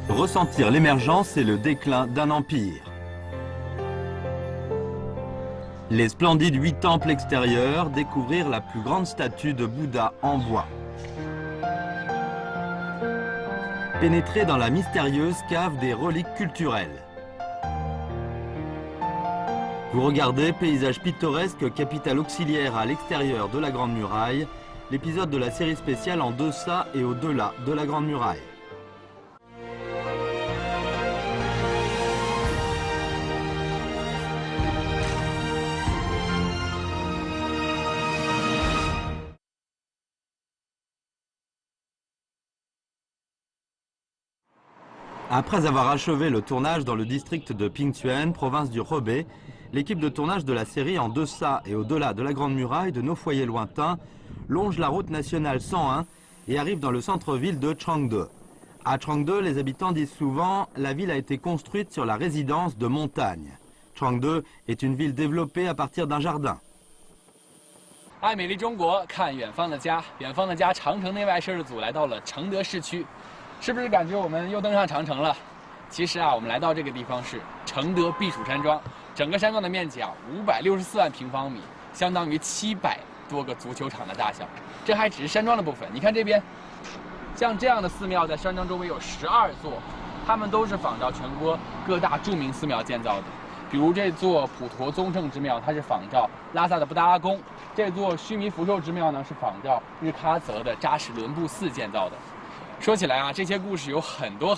ressentir l'émergence et le déclin d'un empire. Les splendides 8 temples extérieurs, découvrir la plus grande statue de Bouddha en bois. Pénétrer dans la mystérieuse cave des reliques culturelles. Vous regardez Paysage pittoresque, capitale auxiliaire à l'extérieur de la Grande Muraille, l'épisode de la série spéciale En deçà et au-delà de la Grande Muraille. Après avoir achevé le tournage dans le district de Pingtuan, province du Hebei, l'équipe de tournage de la série En deçà et au-delà de la Grande Muraille de Nos foyers lointains longe la route nationale 101 et arrive dans le centre-ville de Changde. À Changde, les habitants disent souvent « la ville a été construite sur la résidence de montagne ». Changde est une ville développée à partir d'un jardin. 爱美丽中国，看远方的家，远方的家，长城内外摄制组来到了承德市区。 是不是感觉我们又登上长城了？其实啊，我们来到这个地方是承德避暑山庄，整个山庄的面积啊564万平方米，相当于700多个足球场的大小。这还只是山庄的部分，你看这边，像这样的寺庙在山庄周围有12座，它们都是仿照全国各大著名寺庙建造的。比如这座普陀宗正之庙，它是仿照拉萨的布达拉宫；这座须弥福寿之庙呢，是仿照日喀则的扎什伦布寺建造的。 说起来啊，这些故事有很多，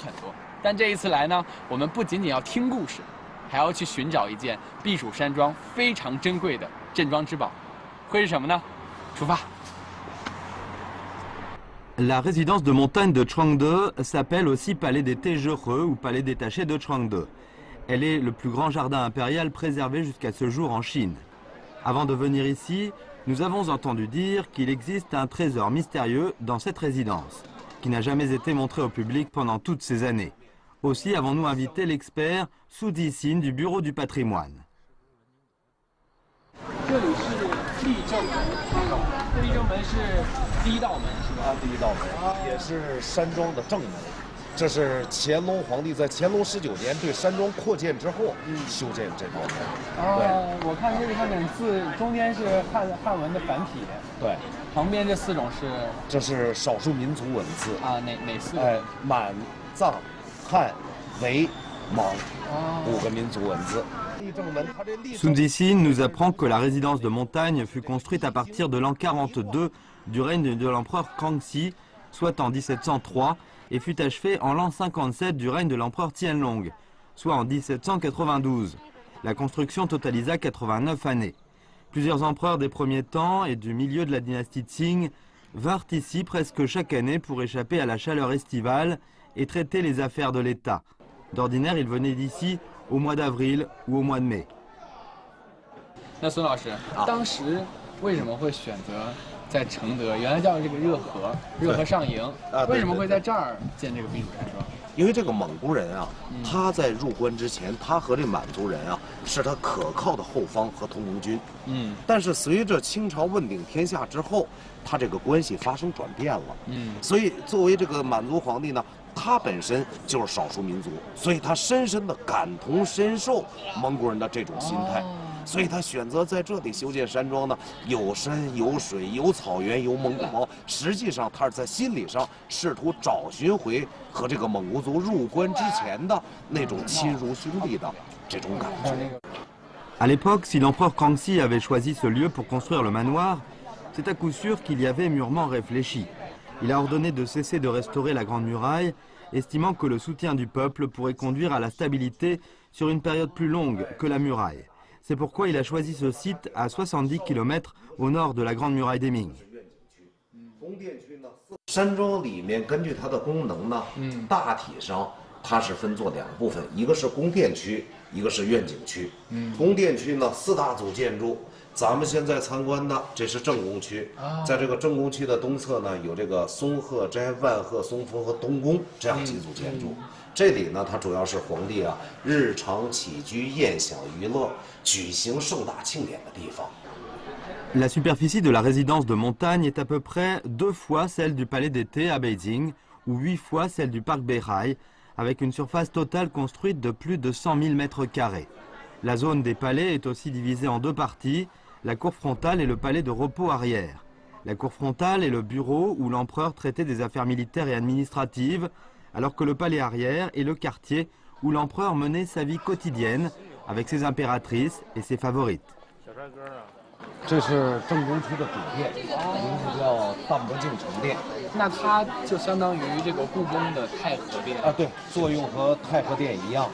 但这一次来呢，我们不仅仅要听故事，还要去寻找一件避暑山庄非常珍贵的镇庄之宝，会是什么呢？出发。La résidence de montagne de Changde s'appelle aussi Palais des Taizhéreux ou Palais détaché de Changde. Elle est le plus grand jardin impérial préservé jusqu'à ce jour en Chine. Avant de venir ici, nous avons entendu dire qu'il existe un trésor mystérieux dans cette résidence, qui n'a jamais été montré au public pendant toutes ces années. Aussi avons-nous invité l'expert Su Jixin du Bureau du patrimoine. 这里是立正门，这立正门是第一道门是吧？第一道门，也是山庄的正门。这是乾隆皇帝在乾隆19年对山庄扩建之后修建这道门。对，我看这个上面字中间是汉文的繁体。对。 旁边这4种是，这是少数民族文字啊，哪4个？满、藏、汉、维、蒙5个民族文字。 Sun Jixin nous apprend que la résidence de montagne fut construite à partir de l'an 42 du règne de l'empereur Kangxi, soit en 1703, et fut achevée en l'an 57 du règne de l'empereur Tianlong, soit en 1792. La construction totalisa 89 années. Plusieurs empereurs des premiers temps et du milieu de la dynastie Qing vinrent ici presque chaque année pour échapper à la chaleur estivale et traiter les affaires de l'État. D'ordinaire, ils venaient d'ici au mois d'avril ou au mois de mai. 那孙老师，当时为什么会选择在承德？原来叫这个热河上营，为什么会在这儿建这个避暑山庄？ 因为这个蒙古人啊，他在入关之前，他和这满族人啊是他可靠的后方和同盟军。但是随着清朝问鼎天下之后，他这个关系发生转变了。所以作为这个满族皇帝呢，他本身就是少数民族，所以他深深的感同身受蒙古人的这种心态。 所以他选择在这里修建山庄呢，有山有水有草原有蒙古包，实际上他是在心理上试图找寻回和这个蒙古族入关之前的那种亲如兄弟的这种感觉。À l'époque, si l'empereur Kangxi avait choisi ce lieu pour construire le manoir, c'est à coup sûr qu'il y avait mûrement réfléchi. Il a ordonné de cesser de restaurer la Grande Muraille, estimant que le soutien du peuple pourrait conduire à la stabilité sur une période plus longue que la muraille. C'est pourquoi il a choisi ce site à 70 km au nord de la Grande Muraille des Ming. 山庄里面根据它的功能呢，大体上它是分作2部分，一个是宫殿区，一个是愿景区。宫殿区呢4大组建筑，咱们现在参观的这是正宫区，在这个正宫区的东侧呢有这个松鹤斋、万鹤松峰和东宫这样几组建筑。这里呢，它主要是皇帝啊日常起居、宴享娱乐、举行盛大庆典的地方。 La superficie de la résidence de montagne est à peu près 2 fois celle du palais d'été à Beijing ou 8 fois celle du parc Beihai, avec une surface totale construite de plus de 100 000 mètres carrés. La zone des palais est aussi divisée en deux parties, la cour frontale et le palais de repos arrière. La cour frontale est le bureau où l'empereur traitait des affaires militaires et administratives, alors que le palais arrière est le quartier où l'empereur menait sa vie quotidienne avec ses impératrices et ses favorites. 这是正宫区的主殿，名字叫淡泊敬诚殿。那它就相当于这个故宫的太和殿啊，对，作用和太和殿一样，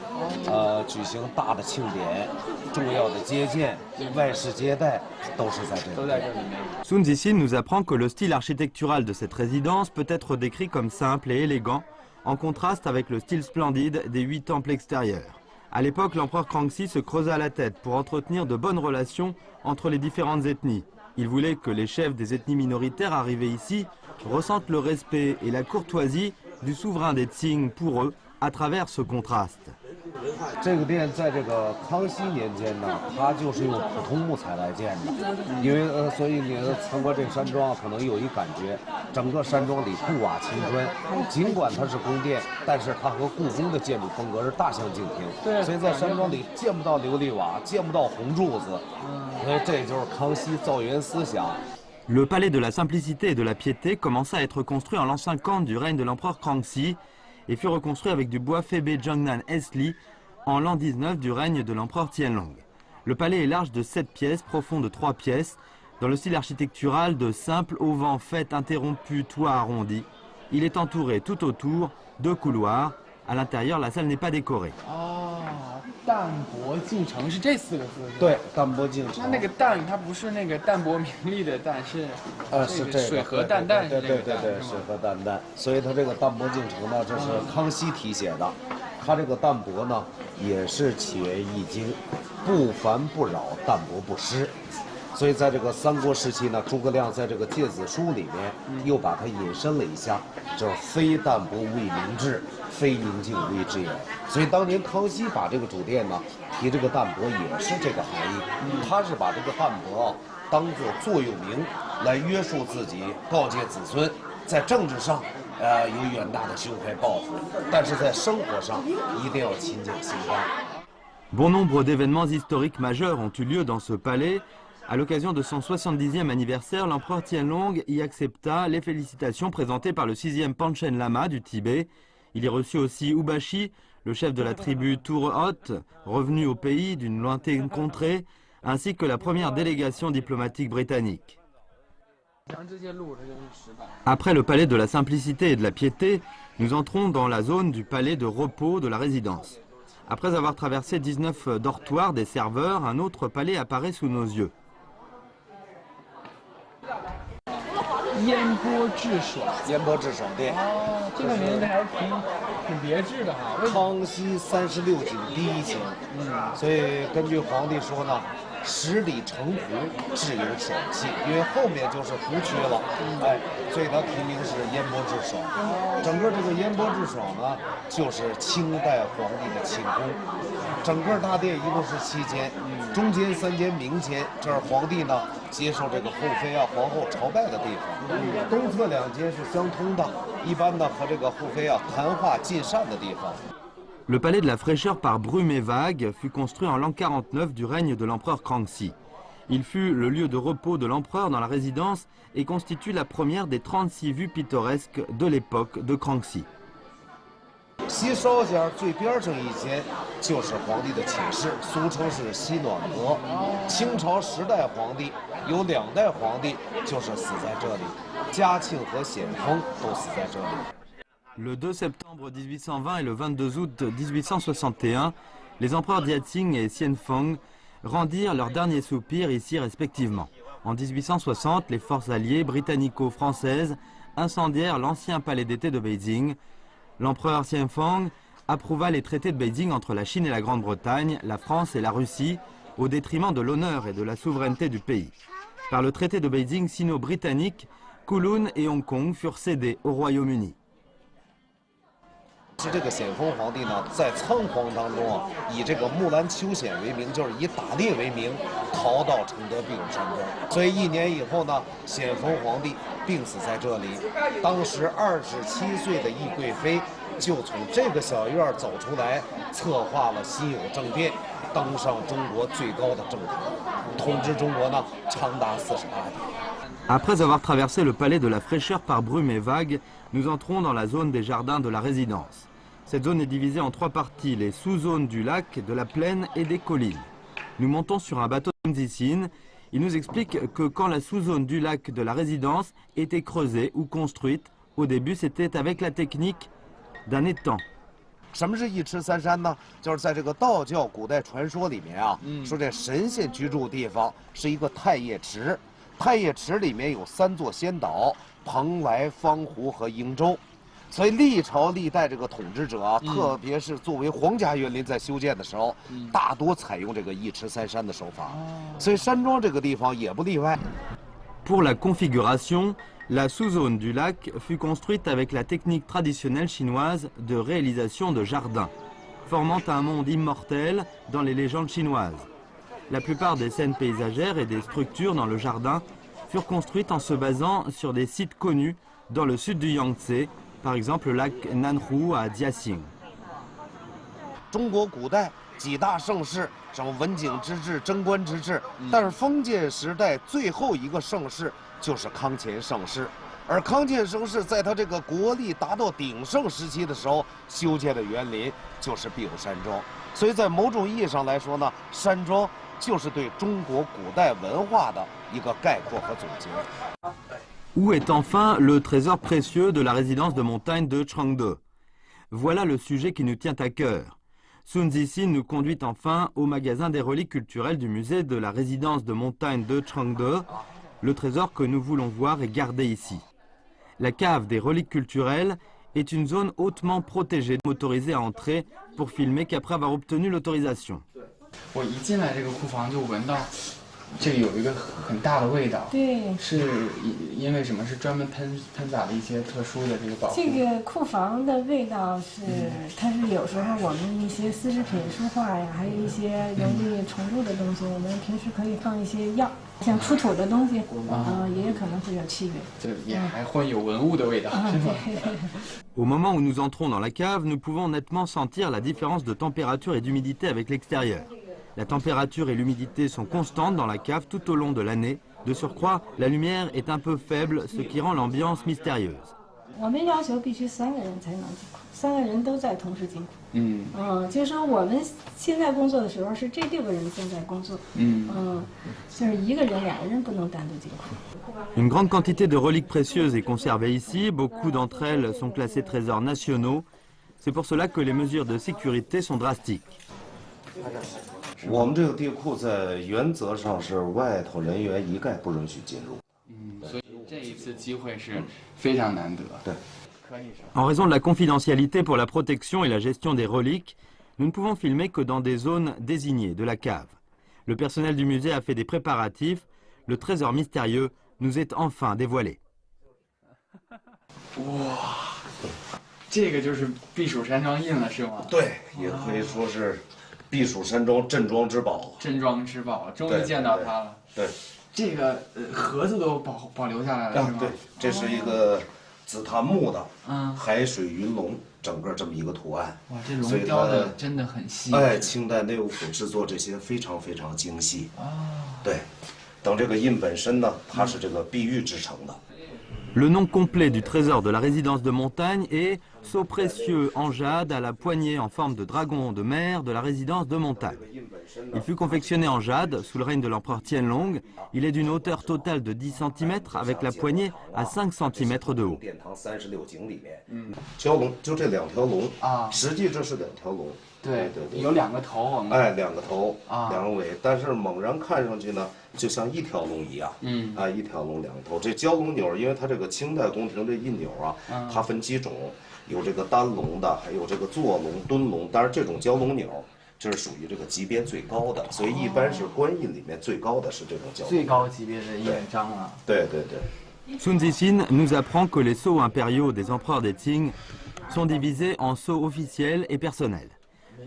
举行大的庆典、重要的接见、外事接待都是在这里。都在这里面。Sun Zixin nous apprend que le style architectural de cette résidence peut être décrit comme simple et élégant, en contraste avec le style splendide des 8 temples extérieurs. À l'époque, l'empereur Kangxi se creusa la tête pour entretenir de bonnes relations entre les différentes ethnies. Il voulait que les chefs des ethnies minoritaires arrivés ici ressentent le respect et la courtoisie du souverain des Qing pour eux à travers ce contraste. 这个殿在这个康熙年间呢，它就是用普通木材来建的，因为所以你参观这个山庄可能有一感觉，整个山庄里布瓦青砖，尽管它是宫殿，但是它和故宫的建筑风格是大相径庭。所以在山庄里见不到琉璃瓦，见不到红柱子，所以这就是康熙造园思想。 Le palais de la simplicité et de la piété commença à être construit en l'an 50 du règne de l'empereur Kangxi et fut reconstruit avec du bois Febe Zhongnan Esli en l'an 19 du règne de l'empereur Tianlong. Le palais est large de 7 pièces, profond de 3 pièces, dans le style architectural de simple auvent fait interrompu toit arrondi. Il est entouré tout autour de couloirs. À l'intérieur, la salle n'est pas décorée. 淡泊敬诚是这4个字。对，淡泊敬诚。那个淡，它不是那个淡泊名利的淡，是是这个水和淡淡是这个淡。对，水和淡淡。所以它这个淡泊敬诚呢，这是康熙题写的。它这个淡泊呢，也是起源于《易经》，不烦不扰，淡泊不失。所以在这个三国时期呢，诸葛亮在这个《诫子书》里面又把它引申了一下，就是非淡泊无以明志，非宁静无以致远。所以当年康熙把这个主殿呢提这个淡泊也是这个含义，他是把这个淡泊当作座右铭来约束自己，告诫子孙，在政治上有远大的胸怀抱负，但是在生活上一定要勤俭心甘。 Bon nombre d'événements historiques majeurs ont eu lieu dans ce palais. À l'occasion de son 70e anniversaire, l'empereur Tianlong y accepta les félicitations présentées par le 6e Panchen Lama du Tibet. Il y reçut aussi Ubashi, le chef de la tribu Tourhot, revenu au pays d'une lointaine contrée, ainsi que la première délégation diplomatique britannique. Après le palais de la simplicité et de la piété, nous entrons dans la zone du palais de repos de la résidence. Après avoir traversé 19 dortoirs des serveurs, un autre palais apparaît sous nos yeux. 烟波致爽，烟波致爽殿。哦，这个名字还挺别致的哈。康熙36景第一景，所以根据皇帝说呢，10里城湖自有爽气，因为后面就是湖区了，所以它题名是烟波致爽。整个这个烟波致爽呢，就是清代皇帝的寝宫。整个大殿一共是7间，中间3间明间，这是皇帝呢接受这个后妃啊、皇后朝拜的地方。东侧2间是相通的，一般呢和这个后妃啊谈话进膳的地方。 Le palais de la fraîcheur par brume et vague fut construit en l'an 49 du règne de l'empereur Kangxi. Il fut le lieu de repos de l'empereur dans la résidence et constitue la première des 36 vues pittoresques de l'époque de Kangxi. 西烧间最边上一间就是皇帝的寝室，俗称是西暖阁。清朝10代皇帝有2代皇帝就是死在这里，嘉庆和咸丰都死在这里。 Le 2 septembre 1820 et le 22 août 1861, les empereurs Diaqing et Xianfeng rendirent leur dernier soupir ici respectivement. En 1860, les forces alliées britannico-françaises incendièrent l'ancien palais d'été de Beijing. L'empereur Xianfeng approuva les traités de Beijing entre la Chine et la Grande-Bretagne, la France et la Russie, au détriment de l'honneur et de la souveraineté du pays. Par le traité de Beijing sino-britannique, Kowloon et Hong Kong furent cédés au Royaume-Uni. 是这个咸丰皇帝呢，在仓皇当中啊，以这个木兰秋险为名，就是以打猎为名，逃到承德避暑山庄。所以1年以后呢，咸丰皇帝病死在这里。当时27岁的懿贵妃就从这个小院走出来，策划了辛酉政变，登上中国最高的政坛，统治中国呢长达48年。Après avoir traversé le palais de la fraîcheur par brume et vagues, nous entrons dans la zone des jardins de la résidence. Cette zone est divisée en 3 parties, les sous-zones du lac, de la plaine et des collines. Nous montons sur un bateau de Sun. Il nous explique que quand la sous-zone du lac de la résidence était creusée ou construite, au début c'était avec la technique d'un étang. 什么是一池三山呢？就是在这个道教古代传说里面啊，说这神仙居住的地方是一个太液池。太液池里面有3座仙岛：蓬莱、方湖和瀛洲。所以历朝历代这个统治者啊，特别是作为皇家园林在修建的时候，大多采用这个一池三山的手法。所以山庄这个地方也不例外。Pour la configuration, la sous-zone du lac fut construite avec la technique traditionnelle chinoise de réalisation de jardins, formant un monde immortel dans les légendes chinoises. La plupart des scènes paysagères et des structures dans le jardin furent construites en se basant sur des sites connus dans le sud du Yangtze, par exemple le lac Nanhu à Jiaxing. 中国古代几大盛世，什么文景之治、贞观之治，但是封建时代最后一个盛世就是康乾盛世。而康乾盛世在他这个国力达到鼎盛时期的时候修建的园林就是避暑山庄。所以在某种意义上来说呢，山庄就是对中国古代文化的一个概括和总结。Où est enfin le trésor précieux de la résidence de montagne de Changde? Voilà le sujet qui nous tient à cœur. Sun Zixin nous conduit enfin au magasin des reliques culturelles du musée de la résidence de montagne de Changde. Le trésor que nous voulons voir est gardé ici. La cave des reliques culturelles est une zone hautement protégée, autorisée à entrer pour filmer qu'après avoir obtenu l'autorisation. 我一进来这个库房就闻到，这个有一个很大的味道。对，是因为什么？是专门喷洒了一些特殊的这个保护。这个库房的味道是，它是有时候我们一些丝织品、书画呀，还有一些容易虫蛀的东西，我们平时可以放一些药，像出土的东西，也有可能会有气味。这也还会有文物的味道，是吗？ Au moment où nous entrons dans la cave, nous pouvons nettement sentir la différence de température et d'humidité avec l'extérieur. La température et l'humidité sont constantes dans la cave tout au long de l'année. De surcroît, la lumière est un peu faible, ce qui rend l'ambiance mystérieuse. 我们要求必须3个人才能进库，3个人都在同时进库。就是说我们现在工作的时候是这6个人正在工作。就是1个人、2个人不能单独进库。 Une grande quantité de reliques précieuses est conservée ici. Beaucoup d'entre elles sont classées trésors nationaux. C'est pour cela que les mesures de sécurité sont drastiques. 我们这个地库在原则上是外头人员一概不允许进入。所以这一次机会是非常难得。对。 En raison de la confidentialité pour la protection et la gestion des reliques, nous ne pouvons filmer que dans des zones désignées de la cave. Le personnel du musée a fait des préparatifs. Le trésor mystérieux nous est enfin dévoilé. 哇，这个就是避暑山庄印了，是吗？对，也可以说是避暑山庄镇庄之宝。镇庄之宝，终于见到它了。对，这个盒子都保留下来了，是吗？对，这是一个紫檀木的，海水云龙，整个这么一个图案。哇，这龙雕的真的很细。哎，清代内务府制作这些非常非常精细。对。 等这个印本身呢，它是这个碧玉制成的。Le nom complet du trésor de la résidence de montagne est Sceau précieux en jade à la poignée en forme de dragon de mer de la résidence de montagne. Il fut confectionné en jade sous le règne de l'empereur Tianlong. Il est d'une hauteur totale de 10 cm avec la poignée à 5 cm de haut. 殿堂36景里面，蛟龙就这2条龙啊，实际这是2条龙。 对，有2个头，哎，2个头，2个尾，但是猛然看上去呢，就像一条龙一样，一条龙2个头。这蛟龙钮，因为它这个清代宫廷这印钮啊，它分几种，有这个单龙的，还有这个坐龙、蹲龙，当然这种蛟龙钮，这是属于这个级别最高的，所以一般是官印里面最高的是这种蛟龙。最高级别的印章了。对对对。 Sun Zixin nous apprend que les sceaux impériaux des empereurs des Qing sont divisés en sceaux officiels et personnels.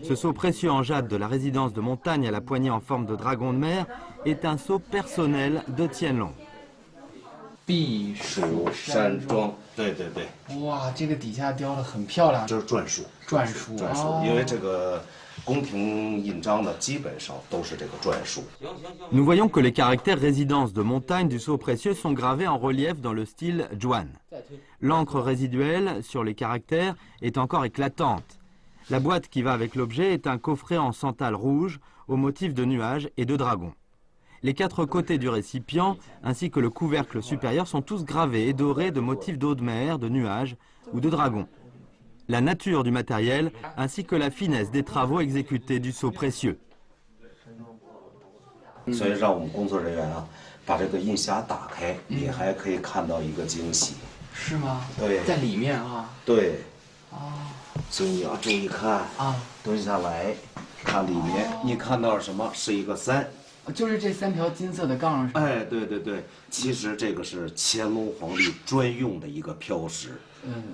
Ce sceau précieux en jade de la résidence de montagne à la poignée en forme de dragon de mer est un sceau personnel de Qianlong. 避暑山庄，对对对。哇，这个底下雕的很漂亮，这是篆书。篆书，篆书，因为这个宫廷印章呢，基本上都是这个篆书。Nous voyons que les caractères résidence de montagne du sceau précieux sont gravés en relief dans le style Zhuan. L'encre résiduelle sur les caractères est encore éclatante. La boîte qui va avec l'objet est un coffret en santal rouge au motif de nuages et de dragons. Les 4 côtés du récipient, ainsi que le couvercle supérieur, sont tous gravés et dorés de motifs d'eau de mer, de nuages ou de dragons. La nature du matériel, ainsi que la finesse des travaux exécutés du sceau précieux. 所以让我们工作人员啊，把这个印匣打开，你还可以看到一个惊喜。是吗？对，在里面啊。对。哦。所以你要注意看啊，蹲下来，看里面，你看到什么？是一个3。 就是这3条金色的杠上。哎，对对对，其实这个是乾隆皇帝专用的一个标识，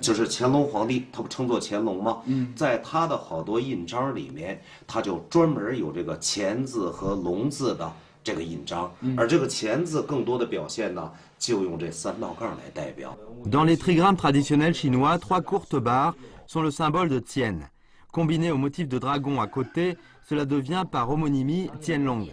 就是乾隆皇帝，他不称作乾隆吗？在他的好多印章里面，他就专门有这个乾字和龙字的这个印章，而这个乾字更多的表现呢，就用这3道杠来代表。Dans les trigrammes traditionnels chinois, 3 courtes barres sont le symbole de Tian. Combiné au motif de dragon à côté, cela devient par homonymie Tianlong.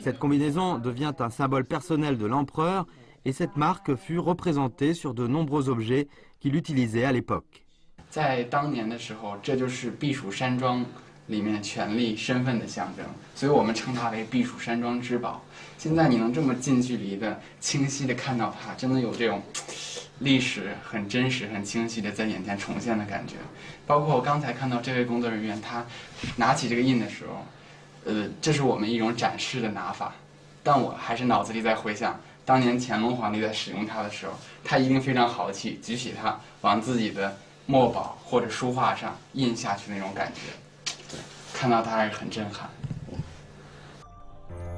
Cette combinaison devient un symbole personnel de l'empereur et cette marque fut représentée sur de nombreux objets qu'il utilisait à l'époque. 在当年的时候，这就是避暑山庄里面权力身份的象征，所以我们称它为避暑山庄之宝。现在你能这么近距离的、清晰的看到它，真的有这种历史很真实、很清晰的在眼前重现的感觉。包括我刚才看到这位工作人员，他拿起这个印的时候。 这是我们一种展示的拿法，但我还是脑子里在回想，当年乾隆皇帝在使用它的时候，他一定非常豪气，举起它往自己的墨宝或者书画上印下去那种感觉，看到它还是很震撼。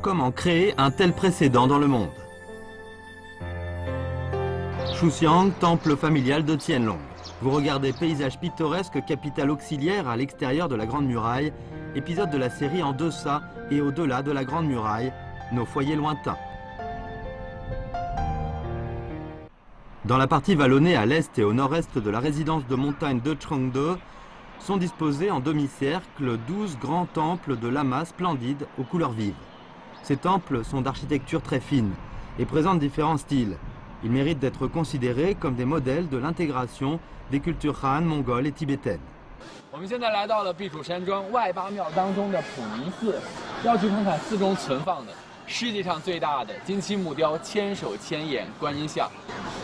Comment créer un tel précédent dans le monde? Shuxiang, temple familial de Qianlong. Vous regardez paysage pittoresque, capitale auxiliaire à l'extérieur de la Grande Muraille, épisode de la série En deçà et au-delà de la Grande Muraille, nos foyers lointains. Dans la partie vallonnée à l'est et au nord-est de la résidence de montagne de Changde, sont disposés en demi-cercle 12 grands temples de lamas splendides aux couleurs vives. Ces temples sont d'architecture très fine et présentent différents styles. Ils méritent d'être considérés comme des modèles de l'intégration des cultures Han, mongoles et tibétaines. 我们现在来到了避暑山庄外八庙当中的普尼寺，要去看看寺中存放的世界上最大的金漆木雕千手千眼观音像。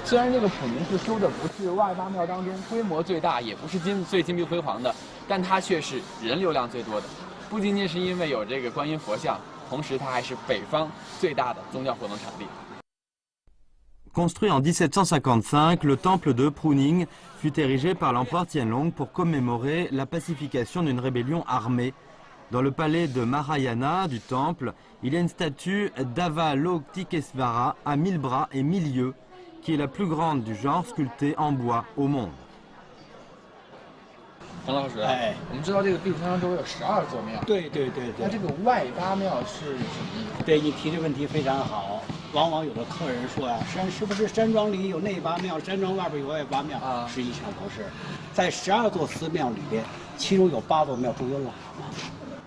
虽然这个普尼寺修的不是外八庙当中规模最大，也不是最金碧辉煌的，但它却是人流量最多的。不仅仅是因为有这个观音佛像，同时它还是北方最大的宗教活动场地。 Construit en 1755, le temple de Pruning fut érigé par l'empereur Tianlong pour commémorer la pacification d'une rébellion armée. Dans le palais de Mahayana du temple, il y a une statue d'Avalokitesvara à 1000 bras et 1000 yeux, qui est la plus grande du genre sculptée en bois au monde. 冯老师，我们知道这个避暑山庄周围有12座庙。对。那这个外八庙是什么意思？对你提这问题非常好。往往有的客人说呀，是不是山庄里有内八庙，山庄外边有外八庙？实际上不是，在12座寺庙里边，其中有8座庙中有喇嘛。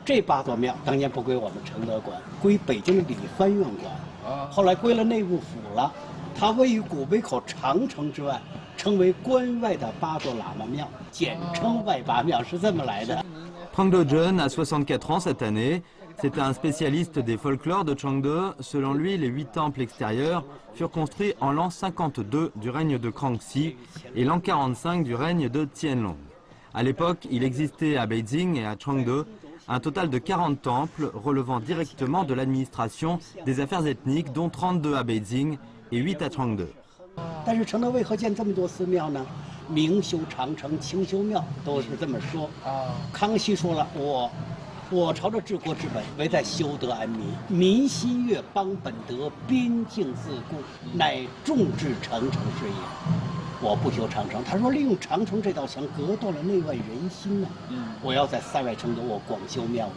这8座庙当年不归我们承德管，归北京理藩院管，后来归了内务府了。它位于古北口长城之外。 称为关外的8座喇嘛庙，简称外八庙，是这么来的。Changde Jun a 64 ans cette année. C'est un spécialiste des folklores de Changde. Selon lui, les 8 temples extérieurs furent construits en l'an 52 du règne de Kangxi et l'an 45 du règne de Qianlong. À l'époque, il existait à Beijing et à Changde un total de 40 temples relevant directement de l'administration des affaires ethniques, dont 32 à Beijing et 8 à Changde. 但是承德为何建这么多寺庙呢？明修长城，清修庙，都是这么说。康熙说了，我朝着治国之本，唯在修德安民，民心悦，邦本德，边境自固，乃众志成城之也。我不修长城。他说利用长城这道墙隔断了内外人心呢。我要在塞外城有我广修庙宇，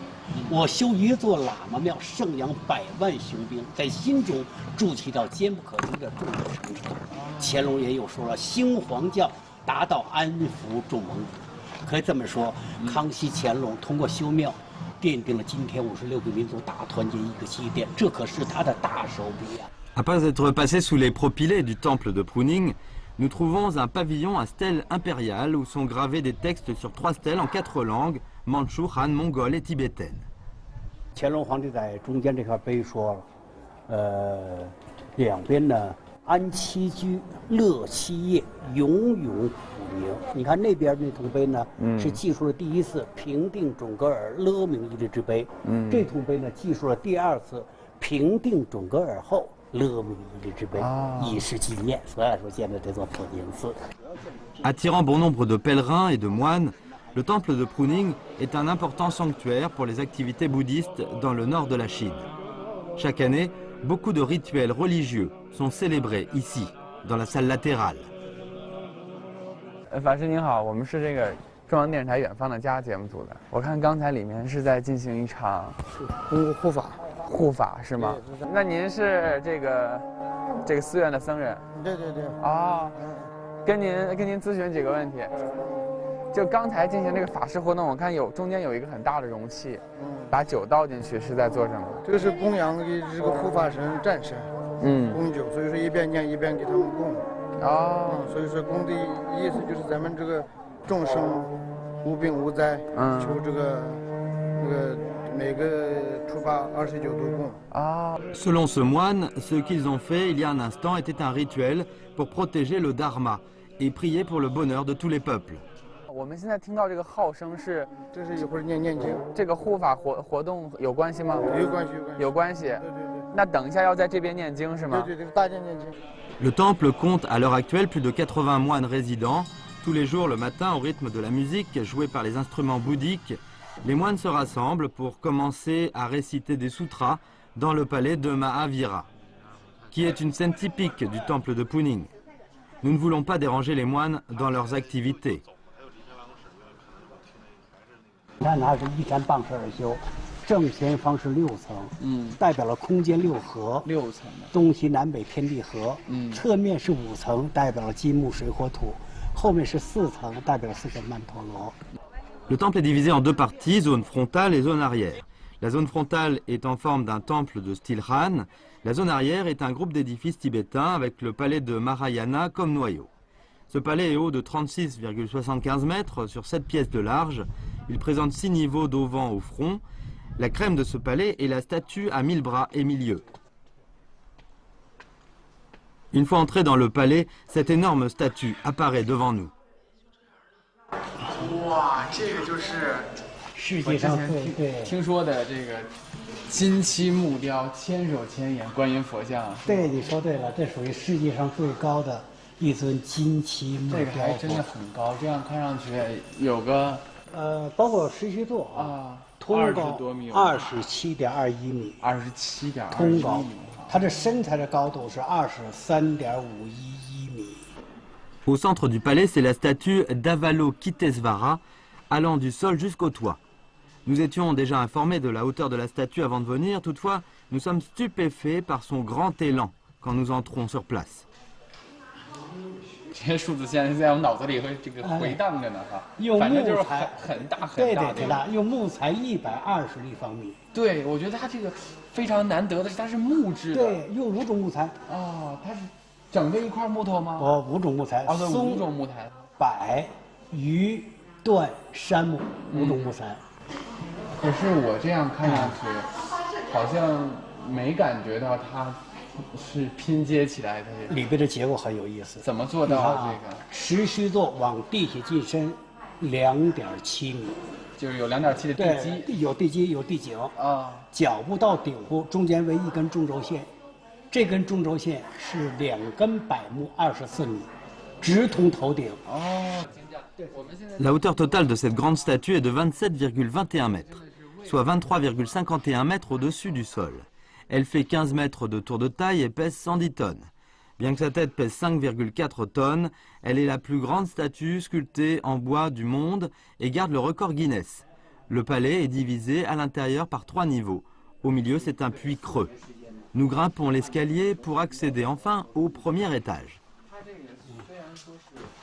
我修一座喇嘛庙，盛养100万雄兵，在心中筑起一道坚不可摧的重要长城。乾隆爷又说了，兴皇教，达到安抚众蒙古。可以这么说，康熙、乾隆通过修庙，奠定了今天56个民族大团结一个基点，这可是他的大手笔啊。Après être passé sous les propylées du temple de Pruning, nous trouvons un pavillon à stèle impériale où sont gravés des textes sur 3 stèles en 4 langues, mandchoue, Han, mongole et tibétaine. 乾隆皇帝在中间这块碑说了，两边呢安七居，乐七业，永永虎宁。你看那边那铜碑呢，是记述了第1次平定准噶尔勒明一日之碑。这铜碑呢记述了第2次平定准噶尔后勒明一日之碑，以示纪念。所以说建了这座普宁寺。Attirant bon nombre de pèlerins et de moines, le temple de Pruning est un important sanctuaire pour les activités bouddhistes dans le nord de la Chine. Chaque année, beaucoup de rituels religieux sont célébrés ici, dans la salle latérale. 法师您好，我们是这个中央电视台《远方的家》节目组的。我看刚才里面是在进行一场护法是吗？那您是这个寺院的僧人？对对对。哦，跟您咨询几个问题。就刚才进行这个法事活动，我看中间有一个很大的容器，把酒倒进去是在做什么？这个是供养给这个护法神战神，供酒，所以说一边念一边给他们供。所以说供的意思就是咱们这个众生无病无灾，求这个每个初八29度供。Selon ce moine, ce qu'ils ont fait il y a un instant était un rituel pour protéger le dharma et prier pour le bonheur de tous les peuples. 我们现在听到这个号声是，这是一会儿念经。这个护法活动有关系吗？有关系，有关系。对对对。那等一下要在这边念经是吗？对对对，大家念经。Le temple compte à l'heure actuelle plus de 80 moines résidents. Tous les jours le matin, au rythme de la musique jouée par les instruments bouddhiques, les moines se rassemblent pour commencer à réciter des sutras dans le palais de Mahavira, qui est une scène typique du temple de Pruning. Nous ne voulons pas déranger les moines dans leurs activités. 它拿是一山傍势而修，正前方是6层，代表了空间6合，6层，东西南北天地合，侧面是5层，代表了金木水火土，后面是4层，代表了4个曼陀罗。Le temple est divisé en 2 parties, zone frontale et zone arrière. La zone frontale est en forme d'un temple de style Han. La zone arrière est un groupe d'édifices tibétains avec le palais de Mahayana comme noyau. Ce palais est haut de 36,75 mètres sur 7 pièces de large. Il présente 6 niveaux d'auvent au front. La crème de ce palais est la statue à 1000 bras et 1000 yeux. Une fois entré dans le palais, cette énorme statue apparaît devant nous. 哇，这个就是世界上听说的这个金漆木雕、千手千眼观音佛像。对，你说对了，这属于世界上最高的一尊金漆木雕。这个还真的很高，这样看上去有个包括石须座通高27.21米，27.21通高，它的身材的高度是23.511米。Au centre du palais, c'est la statue d'Avalokitesvara, allant du sol jusqu'au toit. Nous étions déjà informés de la hauteur de la statue avant de venir, toutefois, nous sommes stupéfaits par son grand élan quand nous entrons sur place. 这些数字现在在我脑子里会这个回荡着呢哈，反正就是很大很大，对大，用木材120立方米。对，我觉得它这个非常难得的是它是木质的。对，用5种木材。它是整个一块木头吗？5种木材。对，5种木材。柏、榆、椴、杉木5种木材。可是我这样看上去，好像没感觉到它是拼接起来的。里边的结构很有意思。怎么做到这个？石须座往地下进深2.7米，就是有2.7的地基。有地基，有地井脚部到顶部中间为一根中轴线，这根中轴线是2根柏木24米，直通头顶。La hauteur totale de cette grande statue est de 27,21 mètres, soit 23,51 mètres au-dessus du sol. Elle fait 15 mètres de tour de taille et pèse 110 tonnes. Bien que sa tête pèse 5,4 tonnes, elle est la plus grande statue sculptée en bois du monde et garde le record Guinness. Le palais est divisé à l'intérieur par 3 niveaux. Au milieu, c'est un puits creux. Nous grimpons l'escalier pour accéder enfin au premier étage.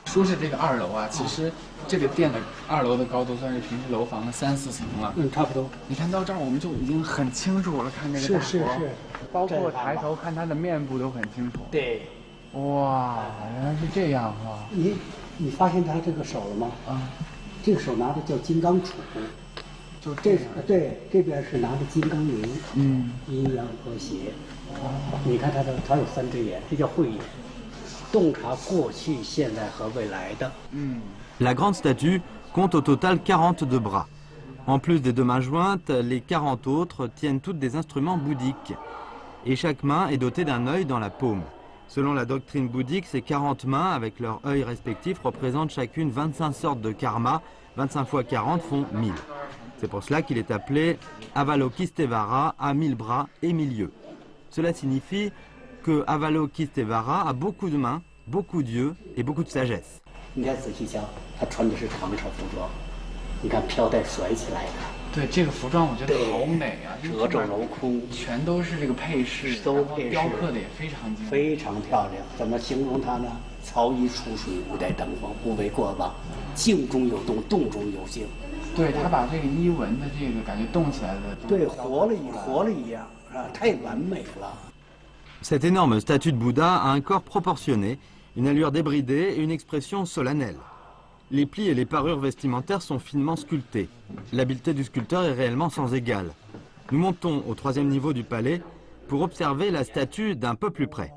说是这个2楼啊，其实这个店的2楼的高度算是平时楼房的3、4层了。差不多。你看到这儿，我们就已经很清楚了，看这个大佛，包括抬头看他的面部都很清楚。对，哇，原来是这样啊！你发现他这个手了吗？啊，这个手拿的叫金刚杵，就这对，这边是拿的金刚铃，阴阳和谐。你看他有3只眼，这叫慧眼。 La grande statue compte au total 42 bras. En plus des 2 mains jointes, les 40 autres tiennent toutes des instruments bouddhiques. Et chaque main est dotée d'un œil dans la paume. Selon la doctrine bouddhique, ces 40 mains, avec leurs œils respectifs, représentent chacune 25 sortes de karma. 25 fois 40 font 1000. C'est pour cela qu'il est appelé Avalokiteshvara, à 1000 bras et 1000 yeux. Cela signifie que Avalokiteshvara a beaucoup de mains, beaucoup d'yeux et beaucoup de sagesse. 你看仔细想，他穿的是唐朝服装，你看飘带甩起来的。对这个服装，我觉得好美啊，褶皱镂空，全都是这个配饰，都配饰，雕刻的也非常精美，非常漂亮。怎么形容它呢？曹衣出水，五代登峰，不为过吧？静中有动，动中有静。对他把这个衣纹的这个感觉动起来的，对，活了一样啊，太完美了。 Cette énorme statue de Bouddha a un corps proportionné, une allure débridée et une expression solennelle. Les plis et les parures vestimentaires sont finement sculptés. L'habileté du sculpteur est réellement sans égale. Nous montons au 3e niveau du palais pour observer la statue d'un peu plus près.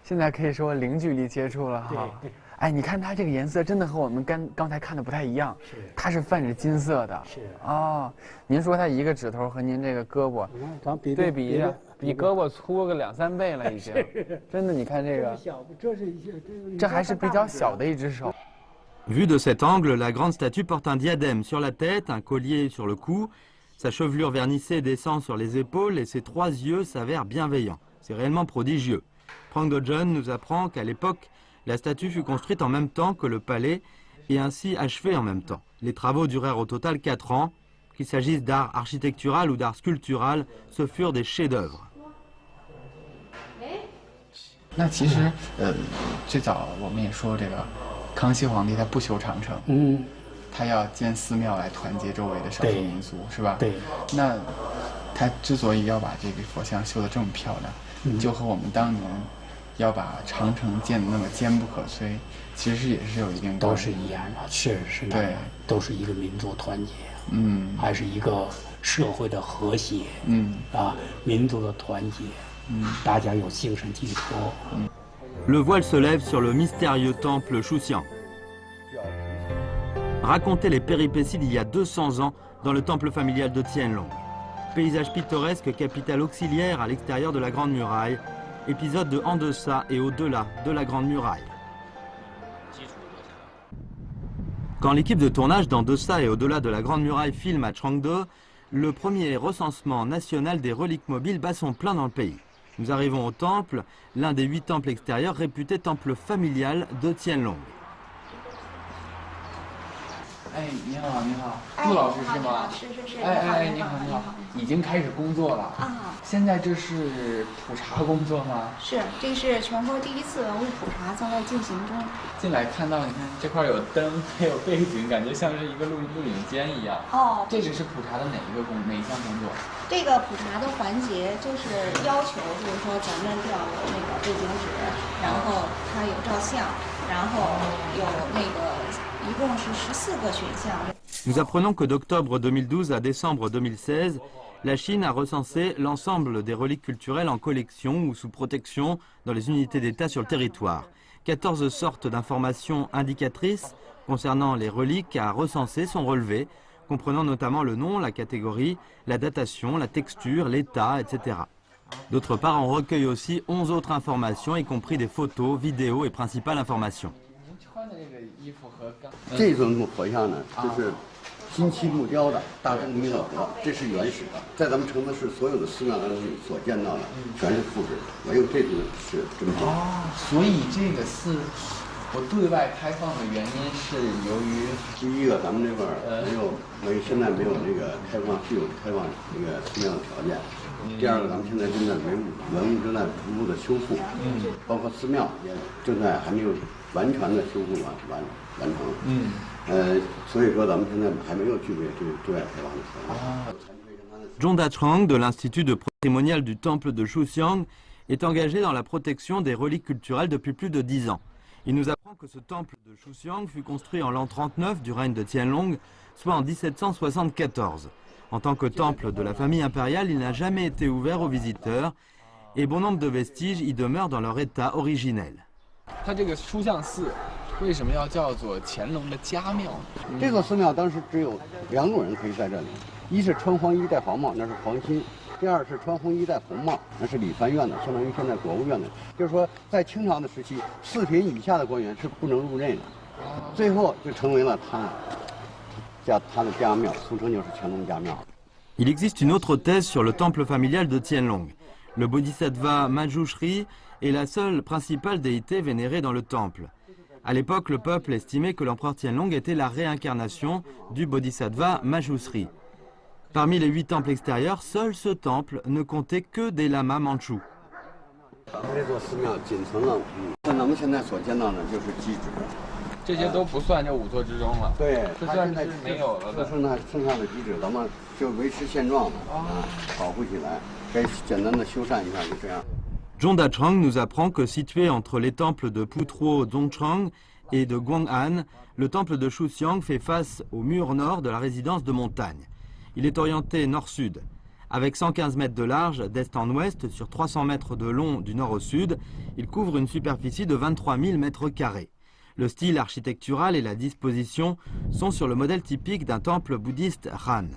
现在可以说零距离接触了哈。哎，你看它这个颜色真的和我们刚才看的不太一样，它是泛着金色的。是哦，您说它一个指头和您这个胳膊，对比一下，比胳膊粗个2、3倍了已经。真的，你看这个，这还是比较小的一只手。 Vue de cet angle, la grande statue porte un diadème sur la tête, un collier sur le cou. Sa chevelure vernissée descend sur les épaules et ses 3 yeux s'avèrent bienveillants. C'est réellement prodigieux. Frank Dodgen nous apprend qu'à l'époque, la statue fut construite en même temps que le palais et ainsi achevée en même temps. Les travaux durèrent au total 4 ans. Qu'il s'agisse d'art architectural ou d'art sculptural, ce furent des chefs-d'œuvre. 那其实，最早我们也说这个康熙皇帝他不修长城，他要建寺庙来团结周围的少数民族，是吧？对。那他之所以要把这个佛像修得这么漂亮，就和我们当年要把长城建得那么坚不可摧，其实也是有一定都是一样的，是对，都是一个民族团结，还是一个社会的和谐，民族的团结，大家有精神寄托。Le voile se lève sur le mystérieux temple Chouxiang. Racontez les péripéties d'il y a 200 ans dans le temple familial de Tianlong. Paysage pittoresque, capitale auxiliaire à l'extérieur de la Grande Muraille. Épisode de En deçà et au-delà de la Grande Muraille. Quand l'équipe de tournage d'En deçà et au-delà de la Grande Muraille filme à Changde, le premier recensement national des reliques mobiles bat son plein dans le pays. Nous arrivons au temple, l'un des 8 temples extérieurs réputés temple familial de Tianlong. 哎，你好，你好，杜老师是吗？是。你好，你好，已经开始工作了啊。现在这是普查工作吗？是，这是全国第1次文物普查正在进行中。进来看到，你看这块有灯，还有背景，感觉像是一个录影间一样。哦，这个是普查的哪一项工作？这个普查的环节就是要求，就是说咱们要有那个背景纸，然后它有照相，然后有那个。 Nous apprenons que d'octobre 2012 à décembre 2016, la Chine a recensé l'ensemble des reliques culturelles en collection ou sous protection dans les unités d'État sur le territoire. 14 sortes d'informations indicatrices concernant les reliques à recenser sont relevées, comprenant notamment le nom, la catégorie, la datation, la texture, l'état, etc. D'autre part, on recueille aussi 11 autres informations, y compris des photos, vidéos et principales informations. 这尊佛像呢，就是金漆木雕的大钟弥勒佛，这是原始的，在咱们承德市所有的寺庙当中所见到的全是复制的，唯有这个是真品。所以这个寺不对外开放的原因是由于第一个，咱们这边现在没有那个具有开放那个寺庙的条件。第二个，咱们现在正在文物正在逐步的修复，包括寺庙也正在还没有完全的修复完成，所以说咱们现在还没有具备这个对外开放的条件。Zhong Dachang de l'Institut de patrimonial du temple de Shuxiang est engagé dans la protection des reliques culturelles depuis plus de 10 ans. Il nous apprend que ce temple de Shuxiang fut construit en l'an 39 du règne de Qianlong, soit en 1774. En tant que temple de la famille impériale, il n'a jamais été ouvert aux visiteurs et bon nombre de vestiges y demeurent dans leur état originel. 它这个书相寺为什么要叫做乾隆的家庙？这座寺庙当时只有2种人可以在这里，一是穿黄衣戴黄帽，那是皇亲；第二是穿红衣戴红帽，那是礼藩院的，相当于现在国务院的。就是说，在清朝的时期，4品以下的官员是不能入内的，最后就成为了他的家庙，俗称就是乾隆家庙。Il existe une autre thèse sur le temple familial de Qianlong. Le Bodhisattva Manjushri est la seule principale déité vénérée dans le temple. À l'époque, le peuple estimait que l'empereur Qianlong était la réincarnation du Bodhisattva Manjushri. Parmi les 8 temples extérieurs, seul ce temple ne comptait que des lamas mandchous. 这座寺庙仅存了，像咱们现在所见到的就是基址。这些都不算这5座之中了。对，这算是没有了的。剩下的基址，咱们就维持现状的保护起来，该简单的修缮一下，就这样。Zhong Dachang nous apprend que situé entre les temples de Putro Dongchang et de Guang'an, le temple de Shuxiang fait face au mur nord de la résidence de montagne. Il est orienté nord-sud. Avec 115 mètres de large d'est en ouest sur 300 mètres de long du nord au sud, il couvre une superficie de 23 000 mètres carrés. Le style architectural et la disposition sont sur le modèle typique d'un temple bouddhiste Han.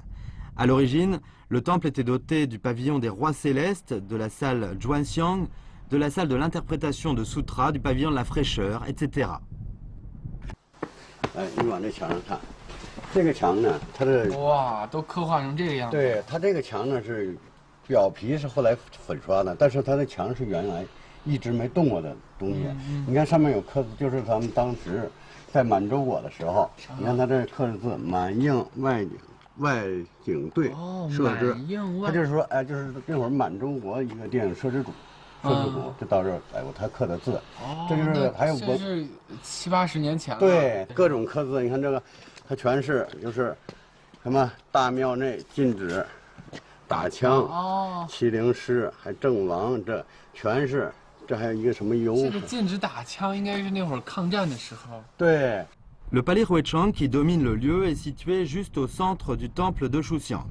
À l'origine, le temple était doté du pavillon des rois célestes, de la salle Zhuanxiang, de la salle de l'interprétation de sutras, du pavillon de la fraîcheur, etc. 你往这墙上看，这个墙呢，它的哇，都刻画成这个样子。对，它这个墙呢是表皮是后来粉刷的，但是它的墙是原来一直没动过的东西。你看上面有刻字，就是咱们当时在满洲国的时候，你看它这刻的字，满映外景队摄制，他就是说，哎，就是那会儿满洲国一个电影摄制组就到这儿来过，他刻的字，这就是还有这是70、80年前了。对，各种刻字，你看这个，它全是就是什么大庙内禁止打枪，麒麟狮还阵亡，这全是，这还有一个什么油。这个禁止打枪应该是那会儿抗战的时候。对。Le palais Huichang qui domine le lieu est situé juste au centre du temple de Shuxiang.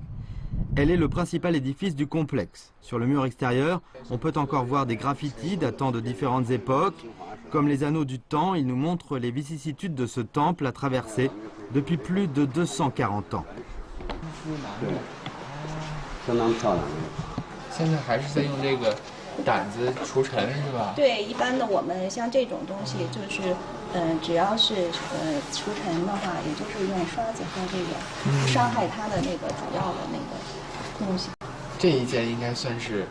Elle est le principal édifice du complexe. Sur le mur extérieur, on peut encore voir des graffitis datant de différentes époques. Comme les anneaux du temps, ils nous montrent les vicissitudes de ce temple à traverser depuis plus de 240 ans. 现在还是在用这个掸子除尘是吧？对，一般的我们像这种东西，就是只要是除尘的话，也就是用刷子和这个伤害它的那个主要的那个东西。这一件应该算是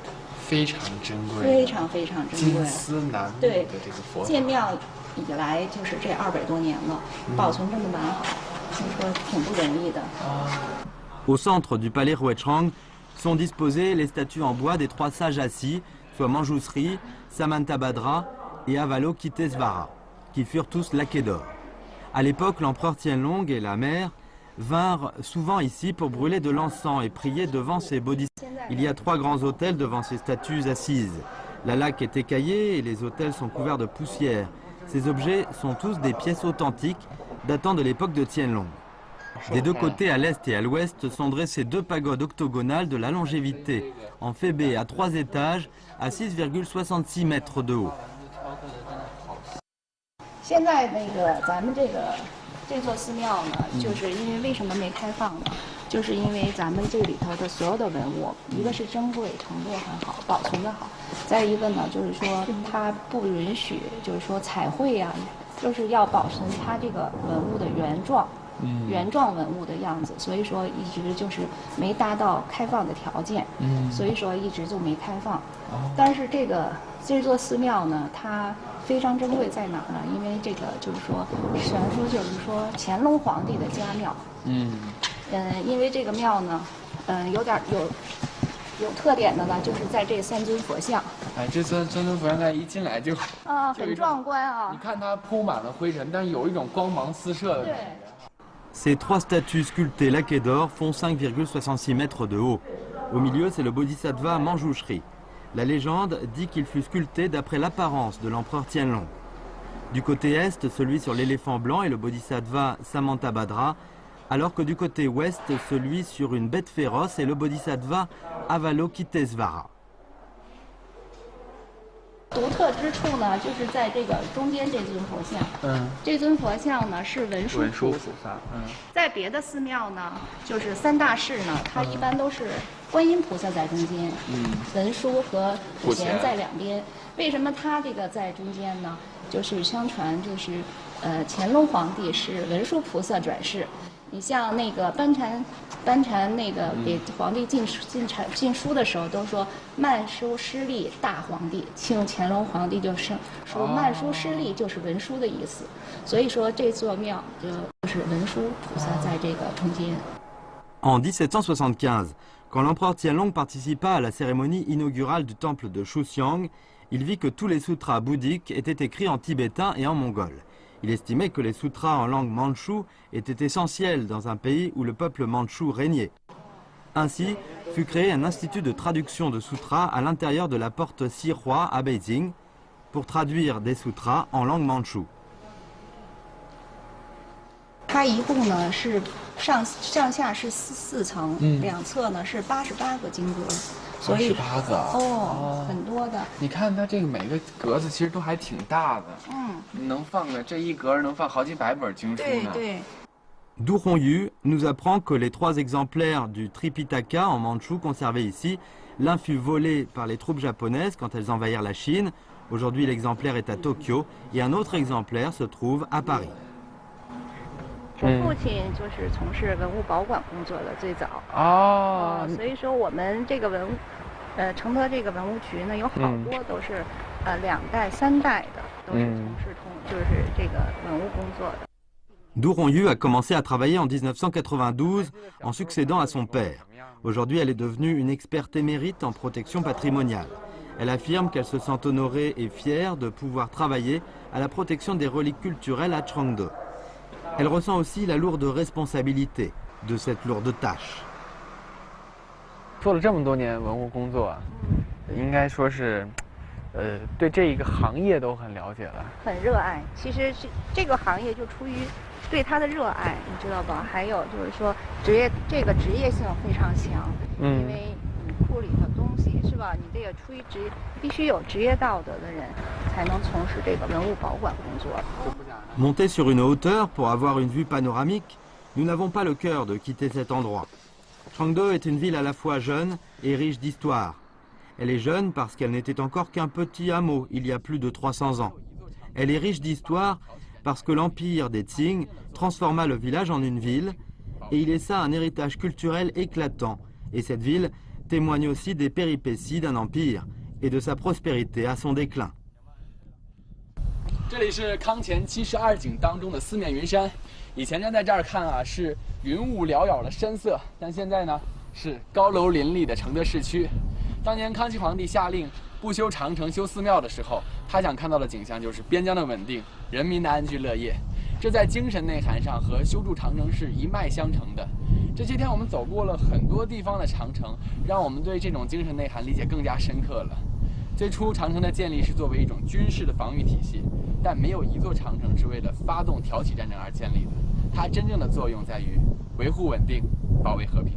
非常珍贵的，非常非常珍贵，金丝楠木的这个佛塔。建庙以来就是这200多年了，保存这么完好，听说挺不容易的。Au centre du palais Huichang sont disposées les statues en bois des 3 sages assis, soit Manjusri, Samantabhadra et Avalokitesvara, qui furent tous laqués d'or. À l'époque, l'empereur Qianlong et la mère vinrent souvent ici pour brûler de l'encens et prier devant ces bodhisattvas. Il y a 3 grands autels devant ces statues assises. La laque est écaillée et les autels sont couverts de poussière. Ces objets sont tous des pièces authentiques datant de l'époque de Qianlong. Des 2 côtés, à l'est et à l'ouest, sont dressées 2 pagodes octogonales de la longévité, en phébé à 3 étages, à 6,66 mètres de haut. 现在咱们这座寺庙呢，就是因为为什么没开放呢？就是因为咱们这里头的所有的文物，一个是珍贵，程度很好，保存的好；再一个呢，就是说它不允许，就是说彩绘呀，就是要保存它这个文物的原状。原状文物的样子，所以说一直就是没达到开放的条件，所以说一直就没开放。但是这座寺庙呢，它非常珍贵在哪儿呢？因为这个就是说传说就是说乾隆皇帝的家庙。因为这个庙呢，有特点的呢，就是在这3尊佛像。哎，这三尊佛像在一进来就很壮观啊！你看它铺满了灰尘，但是有一种光芒四射的感觉。Ces 3 statues sculptées laquées d'or font 5,66 mètres de haut. Au milieu, c'est le Bodhisattva Manjushri. La légende dit qu'il fut sculpté d'après l'apparence de l'empereur Tianlong. Du côté est, celui sur l'éléphant blanc est le Bodhisattva Samantabhadra, alors que du côté ouest, celui sur une bête féroce est le Bodhisattva Avalokitesvara. 独特之处呢，就是在这个中间这尊佛像。这尊佛像呢是文殊菩萨。在别的寺庙呢，就是3大士呢，它一般都是观音菩萨在中间，文殊和普贤在两边。为什么它这个在中间呢？就是相传就是乾隆皇帝是文殊菩萨转世。你像那个班禅那个给皇帝进书的时候，都说慢书施力大皇帝，庆乾隆皇帝就是说慢书施力就是文殊的意思，所以说这座庙就是文殊菩萨在这个中间。En 1775, quand l'empereur Tianlong participa à la cérémonie inaugurale du temple de Shouxiang, il vit que tous les sutras bouddhiques étaient écrits en tibétain et en mongol. Il estimait que les sutras en langue mandchoue étaient essentiels dans un pays où le peuple mandchou régnait. Ainsi fut créé un institut de traduction de sutras à l'intérieur de la porte Sirhua à Beijing pour traduire des sutras en langue mandchoue. 它一共呢是上下是4层，2侧呢是88个经阁。所以88个很多的。你看它这个每个格子其实都还挺大的，能放个这一格能放好几百本经书呢。对。Du Hongyu nous apprend que les 3 exemplaires du Tripitaka en mandchou conservés ici, l'un fut volé par les troupes japonaises quand elles envahirent la Chine. Aujourd'hui, l'exemplaire est à Tokyo et un autre exemplaire se trouve à Paris. 我父亲就是从事文物保管工作的最早所以说我们这个承德这个文物局呢，有好多都是2代3代的，都是从事就是这个文物工作的。Du Hongyu a commencé à travailler en 1992 en succédant à son père. Aujourd'hui, elle est devenue une experte émérite en protection patrimoniale. Elle affirme qu'elle se sent honorée et fière de pouvoir travailler à la protection des reliques culturelles à Changde. Elle ressent aussi la lourde responsabilité de cette lourde tâche. 做了这么多年文物工作，应该说是，对这一个行业都很了解了。很热爱，其实这个行业就出于对它的热爱，你知道吧？还有就是说职业性非常强，因为你库里的东西是吧？你这个出于必须有职业道德的人才能从事这个文物保管工作。Monter sur une hauteur pour avoir une vue panoramique, nous n'avons pas le cœur de quitter cet endroit. Changde est une ville à la fois jeune et riche d'histoire. Elle est jeune parce qu'elle n'était encore qu'un petit hameau il y a plus de 300 ans. Elle est riche d'histoire parce que l'empire des Qing transforma le village en une ville et il laissa un héritage culturel éclatant. Et cette ville témoigne aussi des péripéties d'un empire et de sa prospérité à son déclin. 这里是康乾72景当中的四面云山，以前站在这儿看啊是云雾缭绕的山色，但现在呢是高楼林立的承德市区。当年康熙皇帝下令不修长城修寺庙的时候，他想看到的景象就是边疆的稳定，人民的安居乐业。这在精神内涵上和修筑长城是一脉相承的。这些天我们走过了很多地方的长城，让我们对这种精神内涵理解更加深刻了。最初长城的建立是作为一种军事的防御体系，但没有一座长城是为了发动挑起战争而建立的，它真正的作用在于维护稳定，保卫和平。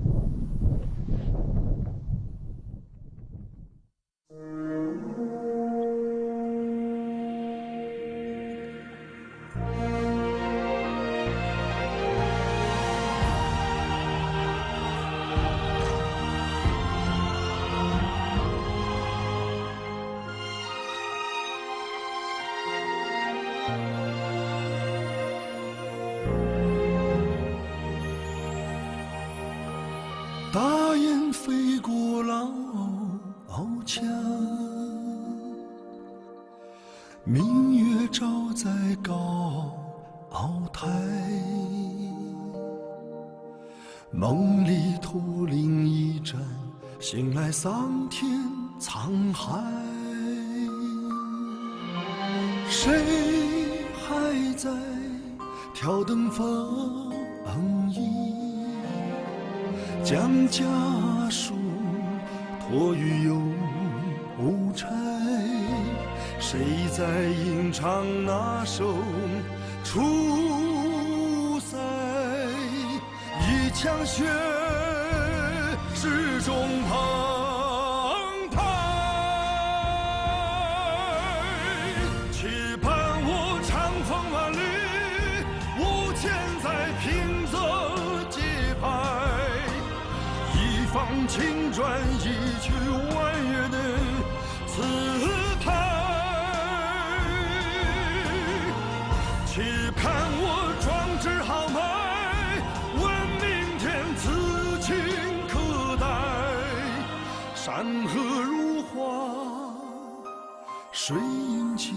大雁飞过老墙，明月照在高台，梦里驼铃一盏，醒来桑田沧海。谁还在挑灯放映，将家书托于邮差？谁在吟唱那首出塞？一腔血始终澎湃，期盼我长风万里，无钱在平仄节拍，一放青砖，一曲婉约的词牌。期盼我壮志豪迈，问明天此情可待。山河如画，水银间。